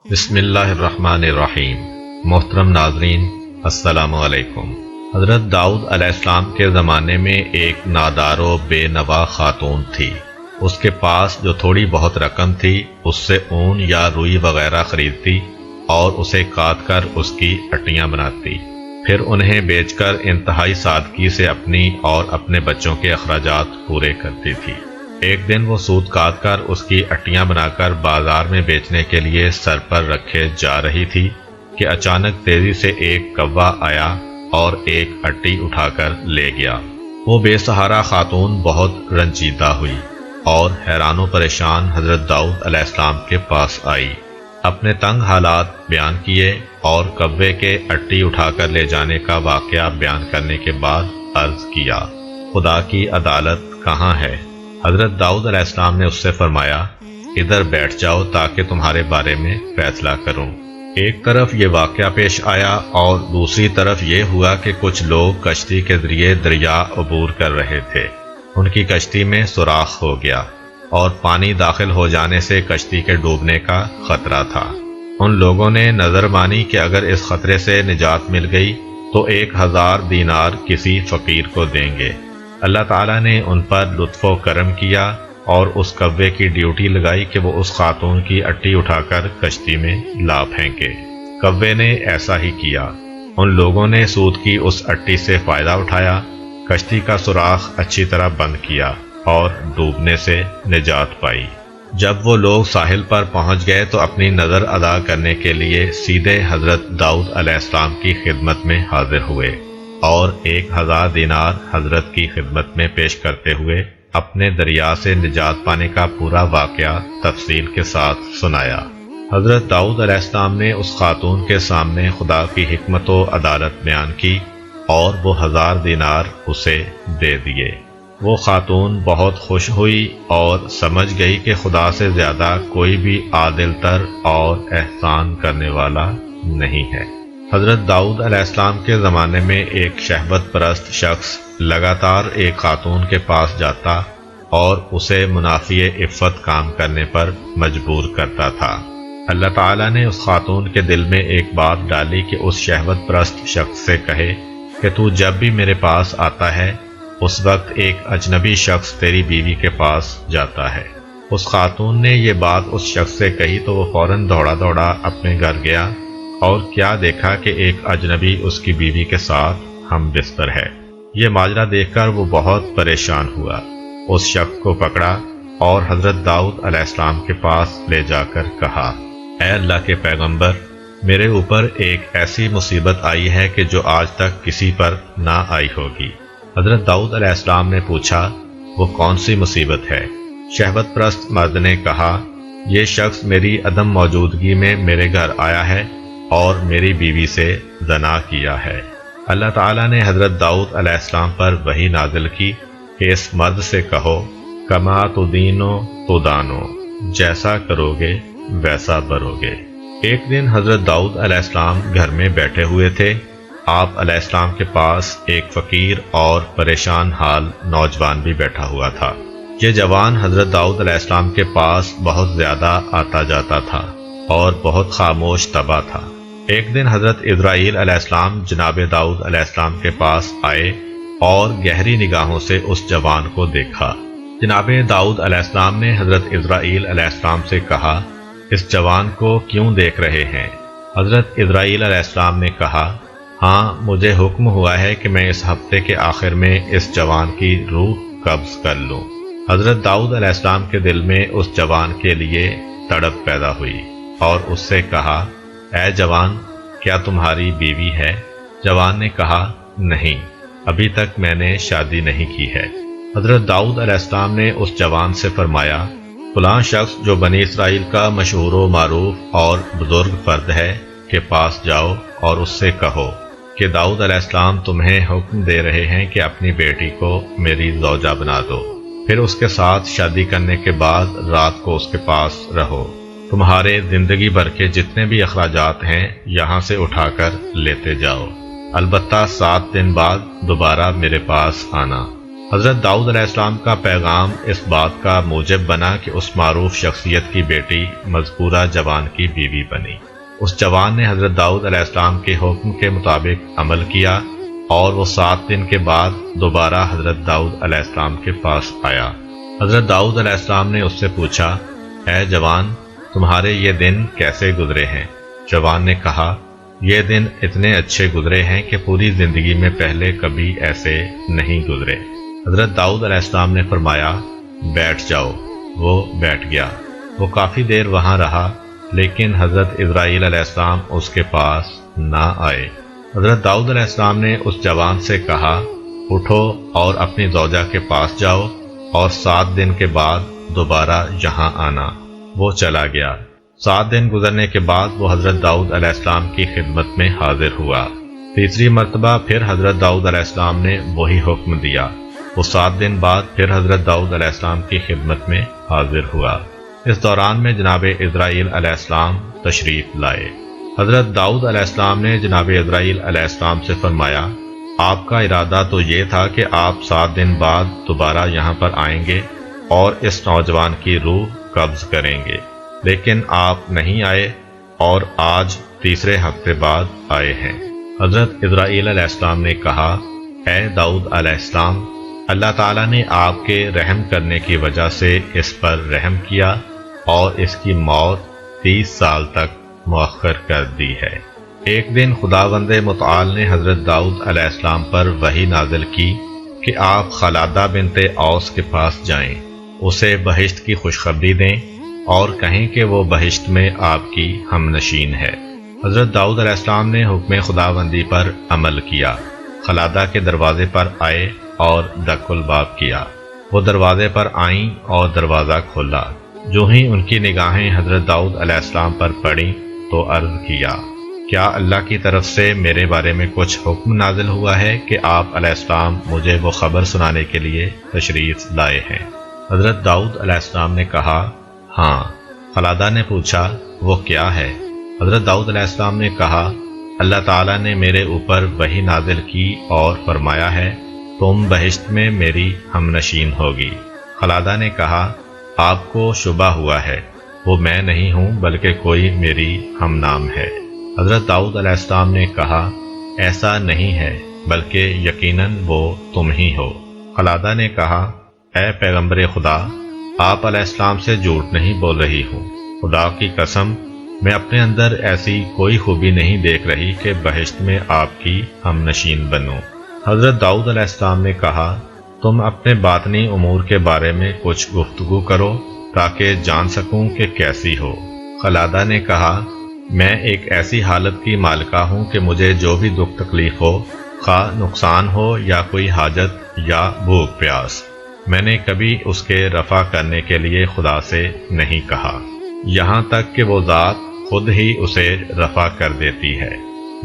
بسم اللہ الرحمن الرحیم۔ محترم ناظرین، السلام علیکم۔ حضرت داؤد علیہ السلام کے زمانے میں ایک نادار و بے نوا خاتون تھی۔ اس کے پاس جو تھوڑی بہت رقم تھی اس سے اون یا روئی وغیرہ خریدتی اور اسے کاٹ کر اس کی اٹیاں بناتی، پھر انہیں بیچ کر انتہائی سادگی سے اپنی اور اپنے بچوں کے اخراجات پورے کرتی تھی۔ ایک دن وہ سوت کاٹ کر اس کی اٹیاں بنا کر بازار میں بیچنے کے لیے سر پر رکھے جا رہی تھی کہ اچانک تیزی سے ایک کوا آیا اور ایک اٹی اٹھا کر لے گیا۔ وہ بے سہارا خاتون بہت رنجیدہ ہوئی اور حیران و پریشان حضرت داؤد علیہ السلام کے پاس آئی، اپنے تنگ حالات بیان کیے اور کوے کے اٹی اٹھا کر لے جانے کا واقعہ بیان کرنے کے بعد عرض کیا، خدا کی عدالت کہاں ہے؟ حضرت داؤد علیہ السلام نے اس سے فرمایا، ادھر بیٹھ جاؤ تاکہ تمہارے بارے میں فیصلہ کروں۔ ایک طرف یہ واقعہ پیش آیا اور دوسری طرف یہ ہوا کہ کچھ لوگ کشتی کے ذریعے دریا عبور کر رہے تھے۔ ان کی کشتی میں سوراخ ہو گیا اور پانی داخل ہو جانے سے کشتی کے ڈوبنے کا خطرہ تھا۔ ان لوگوں نے نظر مانی کہ اگر اس خطرے سے نجات مل گئی تو 1000 دینار کسی فقیر کو دیں گے۔ اللہ تعالیٰ نے ان پر لطف و کرم کیا اور اس کوے کی ڈیوٹی لگائی کہ وہ اس خاتون کی اٹی اٹھا کر کشتی میں لا پھینکے۔ کوے نے ایسا ہی کیا۔ ان لوگوں نے سود کی اس اٹی سے فائدہ اٹھایا، کشتی کا سوراخ اچھی طرح بند کیا اور ڈوبنے سے نجات پائی۔ جب وہ لوگ ساحل پر پہنچ گئے تو اپنی نظر ادا کرنے کے لیے سیدھے حضرت داؤد علیہ السلام کی خدمت میں حاضر ہوئے اور 1000 دینار حضرت کی خدمت میں پیش کرتے ہوئے اپنے دریا سے نجات پانے کا پورا واقعہ تفصیل کے ساتھ سنایا۔ حضرت داؤد علیہ السلام نے اس خاتون کے سامنے خدا کی حکمت و عدالت بیان کی اور وہ 1000 دینار اسے دے دیے۔ وہ خاتون بہت خوش ہوئی اور سمجھ گئی کہ خدا سے زیادہ کوئی بھی عادل تر اور احسان کرنے والا نہیں ہے۔ حضرت داؤد علیہ السلام کے زمانے میں ایک شہوت پرست شخص لگاتار ایک خاتون کے پاس جاتا اور اسے منافی عفت کام کرنے پر مجبور کرتا تھا۔ اللہ تعالیٰ نے اس خاتون کے دل میں ایک بات ڈالی کہ اس شہوت پرست شخص سے کہے کہ تو جب بھی میرے پاس آتا ہے اس وقت ایک اجنبی شخص تیری بیوی کے پاس جاتا ہے۔ اس خاتون نے یہ بات اس شخص سے کہی تو وہ فوراً دوڑا دوڑا اپنے گھر گیا اور کیا دیکھا کہ ایک اجنبی اس کی بیوی کے ساتھ ہم بستر ہے۔ یہ ماجرا دیکھ کر وہ بہت پریشان ہوا، اس شخص کو پکڑا اور حضرت داؤد علیہ السلام کے پاس لے جا کر کہا، اے اللہ کے پیغمبر، میرے اوپر ایک ایسی مصیبت آئی ہے کہ جو آج تک کسی پر نہ آئی ہوگی۔ حضرت داؤد علیہ السلام نے پوچھا، وہ کون سی مصیبت ہے؟ شہوت پرست مرد نے کہا، یہ شخص میری عدم موجودگی میں میرے گھر آیا ہے اور میری بیوی سے زنا کیا ہے۔ اللہ تعالیٰ نے حضرت داؤد علیہ السلام پر وحی نازل کی کہ اس مرد سے کہو، کما تدینو تدانو، جیسا کرو گے ویسا بھرو گے۔ ایک دن حضرت داؤد علیہ السلام گھر میں بیٹھے ہوئے تھے۔ آپ علیہ السلام کے پاس ایک فقیر اور پریشان حال نوجوان بھی بیٹھا ہوا تھا۔ یہ جوان حضرت داؤد علیہ السلام کے پاس بہت زیادہ آتا جاتا تھا اور بہت خاموش طبع تھا۔ ایک دن حضرت اسرائیل علیہ السلام جناب داؤد علیہ السلام کے پاس آئے اور گہری نگاہوں سے اس جوان کو دیکھا۔ جناب داؤد علیہ السلام نے حضرت اسرائیل علیہ السلام سے کہا، اس جوان کو کیوں دیکھ رہے ہیں؟ حضرت اسرائیل علیہ السلام نے کہا، ہاں، مجھے حکم ہوا ہے کہ میں اس ہفتے کے آخر میں اس جوان کی روح قبض کر لوں۔ حضرت داؤد علیہ السلام کے دل میں اس جوان کے لیے تڑپ پیدا ہوئی اور اس سے کہا، اے جوان، کیا تمہاری بیوی ہے؟ جوان نے کہا، نہیں، ابھی تک میں نے شادی نہیں کی ہے۔ حضرت داؤد علیہ السلام نے اس جوان سے فرمایا، فلاں شخص جو بنی اسرائیل کا مشہور و معروف اور بزرگ فرد ہے کے پاس جاؤ اور اس سے کہو کہ داؤد علیہ السلام تمہیں حکم دے رہے ہیں کہ اپنی بیٹی کو میری زوجہ بنا دو، پھر اس کے ساتھ شادی کرنے کے بعد رات کو اس کے پاس رہو۔ تمہارے زندگی بھر کے جتنے بھی اخراجات ہیں یہاں سے اٹھا کر لیتے جاؤ، البتہ 7 دن بعد دوبارہ میرے پاس آنا۔ حضرت داؤد علیہ السلام کا پیغام اس بات کا موجب بنا کہ اس معروف شخصیت کی بیٹی مذکورہ جوان کی بیوی بنی۔ اس جوان نے حضرت داؤد علیہ السلام کے حکم کے مطابق عمل کیا اور وہ 7 دن کے بعد دوبارہ حضرت داؤد علیہ السلام کے پاس آیا۔ حضرت داؤد علیہ السلام نے اس سے پوچھا، اے جوان، تمہارے یہ دن کیسے گزرے ہیں؟ جوان نے کہا، یہ دن اتنے اچھے گزرے ہیں کہ پوری زندگی میں پہلے کبھی ایسے نہیں گزرے۔ حضرت داؤد علیہ السلام نے فرمایا، بیٹھ جاؤ۔ وہ بیٹھ گیا۔ وہ کافی دیر وہاں رہا، لیکن حضرت اسرائیل علیہ السلام اس کے پاس نہ آئے۔ حضرت داؤد علیہ السلام نے اس جوان سے کہا، اٹھو اور اپنی زوجہ کے پاس جاؤ اور 7 دن کے بعد دوبارہ یہاں آنا۔ وہ چلا گیا۔ 7 دن گزرنے کے بعد وہ حضرت داؤد علیہ السلام کی خدمت میں حاضر ہوا۔ تیسری مرتبہ پھر حضرت داؤد علیہ السلام نے وہی حکم دیا۔ وہ 7 دن بعد پھر حضرت داؤد علیہ السلام کی خدمت میں حاضر ہوا۔ اس دوران میں جناب اسرائیل علیہ السلام تشریف لائے۔ حضرت داؤد علیہ السلام نے جناب اسرائیل علیہ السلام سے فرمایا، آپ کا ارادہ تو یہ تھا کہ آپ 7 دن بعد دوبارہ یہاں پر آئیں گے اور اس نوجوان کی روح قبض کریں گے، لیکن آپ نہیں آئے اور آج تیسرے ہفتے بعد آئے ہیں۔ حضرت اسرائیل علیہ السلام نے کہا، اے داؤد علیہ السلام، اللہ تعالیٰ نے آپ کے رحم کرنے کی وجہ سے اس پر رحم کیا اور اس کی موت 30 سال تک مؤخر کر دی ہے۔ ایک دن خداوند متعال نے حضرت داؤد علیہ السلام پر وحی نازل کی کہ آپ خلادہ بنت اوس کے پاس جائیں، اسے بہشت کی خوشخبری دیں اور کہیں کہ وہ بہشت میں آپ کی ہم نشین ہے۔ حضرت داؤد علیہ السلام نے حکم خداوندی پر عمل کیا، خلادہ کے دروازے پر آئے اور دق الباب کیا۔ وہ دروازے پر آئیں اور دروازہ کھولا۔ جو ہی ان کی نگاہیں حضرت داؤد علیہ السلام پر پڑیں تو عرض کیا، کیا اللہ کی طرف سے میرے بارے میں کچھ حکم نازل ہوا ہے کہ آپ علیہ السلام مجھے وہ خبر سنانے کے لیے تشریف لائے ہیں؟ حضرت داؤد علیہ السلام نے کہا، ہاں۔ خلادہ نے پوچھا، وہ کیا ہے؟ حضرت داؤد علیہ السلام نے کہا، اللہ تعالیٰ نے میرے اوپر وحی نازل کی اور فرمایا ہے تم بہشت میں میری ہم نشین ہوگی۔ خلادہ نے کہا، آپ کو شبہ ہوا ہے، وہ میں نہیں ہوں بلکہ کوئی میری ہم نام ہے۔ حضرت داؤد علیہ السلام نے کہا، ایسا نہیں ہے بلکہ یقیناً وہ تم ہی ہو۔ خلادہ نے کہا، اے پیغمبر خدا، آپ علیہ السلام سے جھوٹ نہیں بول رہی ہوں، خدا کی قسم میں اپنے اندر ایسی کوئی خوبی نہیں دیکھ رہی کہ بہشت میں آپ کی ہم نشین بنوں۔ حضرت داؤد علیہ السلام نے کہا، تم اپنے باطنی امور کے بارے میں کچھ گفتگو کرو تاکہ جان سکوں کہ کیسی ہو۔ خلادہ نے کہا، میں ایک ایسی حالت کی مالکہ ہوں کہ مجھے جو بھی دکھ تکلیف ہو، خواہ نقصان ہو یا کوئی حاجت یا بھوک پیاس، میں نے کبھی اس کے رفع کرنے کے لیے خدا سے نہیں کہا، یہاں تک کہ وہ ذات خود ہی اسے رفع کر دیتی ہے،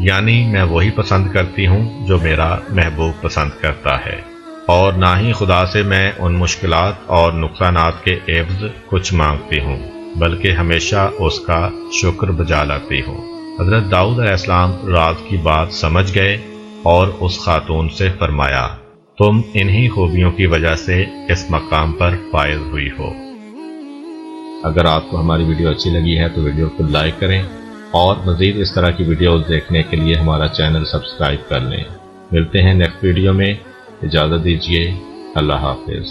یعنی میں وہی پسند کرتی ہوں جو میرا محبوب پسند کرتا ہے، اور نہ ہی خدا سے میں ان مشکلات اور نقصانات کے عوض کچھ مانگتی ہوں، بلکہ ہمیشہ اس کا شکر بجا لاتی ہوں۔ حضرت داؤد علیہ السلام راز کی بات سمجھ گئے اور اس خاتون سے فرمایا، تم انہی خوبیوں کی وجہ سے اس مقام پر فائز ہوئی ہو۔ اگر آپ کو ہماری ویڈیو اچھی لگی ہے تو ویڈیو کو لائک کریں اور مزید اس طرح کی ویڈیوز دیکھنے کے لیے ہمارا چینل سبسکرائب کر لیں۔ ملتے ہیں نیکسٹ ویڈیو میں، اجازت دیجیے، اللہ حافظ۔